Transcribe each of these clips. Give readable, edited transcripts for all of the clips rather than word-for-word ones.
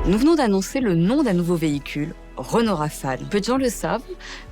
Nous venons d'annoncer le nom d'un nouveau véhicule, Renault Rafale. Peu de gens le savent,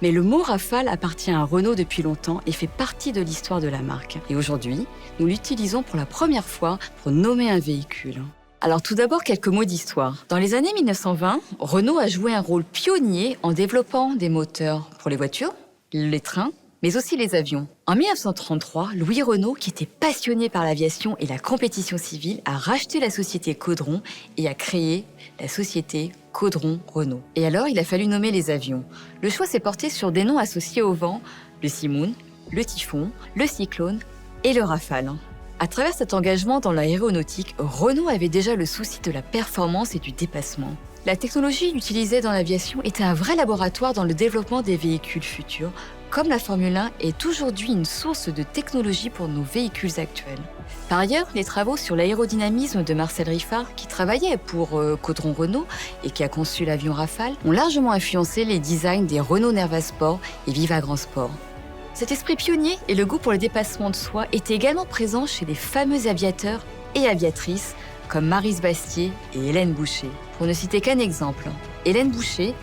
mais le mot Rafale appartient à Renault depuis longtemps et fait partie de l'histoire de la marque. Et aujourd'hui, nous l'utilisons pour la première fois pour nommer un véhicule. Alors tout d'abord, quelques mots d'histoire. Dans les années 1920, Renault a joué un rôle pionnier en développant des moteurs pour les voitures, les trains, mais aussi les avions. En 1933, Louis Renault, qui était passionné par l'aviation et la compétition civile, a racheté la société Caudron et a créé la société Caudron-Renault. Et alors, il a fallu nommer les avions. Le choix s'est porté sur des noms associés au vent, le Simoun, le Typhon, le Cyclone et le Rafale. À travers cet engagement dans l'aéronautique, Renault avait déjà le souci de la performance et du dépassement. La technologie utilisée dans l'aviation était un vrai laboratoire dans le développement des véhicules futurs, comme la Formule 1 est aujourd'hui une source de technologie pour nos véhicules actuels. Par ailleurs, les travaux sur l'aérodynamisme de Marcel Riffard, qui travaillait pour Caudron Renault et qui a conçu l'avion Rafale, ont largement influencé les designs des Renault Nerva Sport et Viva Grand Sport. Cet esprit pionnier et le goût pour le dépassement de soi étaient également présents chez les fameux aviateurs et aviatrices comme Maryse Bastier et Hélène Boucher. Pour ne citer qu'un exemple, Hélène Boucher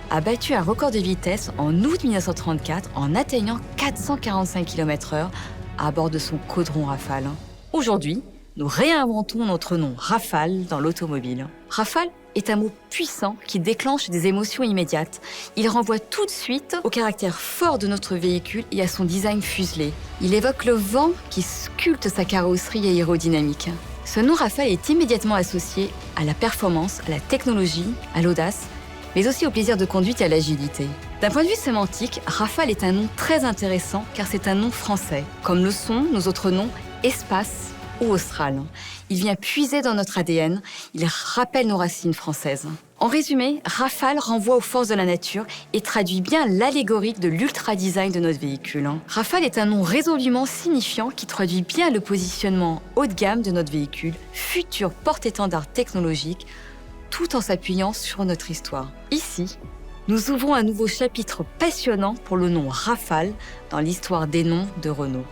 a battu un record de vitesse en août 1934 en atteignant 445 km/h à bord de son Caudron Rafale. Aujourd'hui, nous réinventons notre nom Rafale dans l'automobile. Rafale est un mot puissant qui déclenche des émotions immédiates. Il renvoie tout de suite au caractère fort de notre véhicule et à son design fuselé. Il évoque le vent qui sculpte sa carrosserie aérodynamique. Ce nom Rafale est immédiatement associé à la performance, à la technologie, à l'audace, mais aussi au plaisir de conduite et à l'agilité. D'un point de vue sémantique, Rafale est un nom très intéressant car c'est un nom français, comme le sont nos autres noms Espace ou Austral. Il vient puiser dans notre ADN, il rappelle nos racines françaises. En résumé, Rafale renvoie aux forces de la nature et traduit bien l'allégorie de l'ultra-design de notre véhicule. Rafale est un nom résolument signifiant qui traduit bien le positionnement haut de gamme de notre véhicule, futur porte-étendard technologique, tout en s'appuyant sur notre histoire. Ici, nous ouvrons un nouveau chapitre passionnant pour le nom Rafale dans l'histoire des noms de Renault.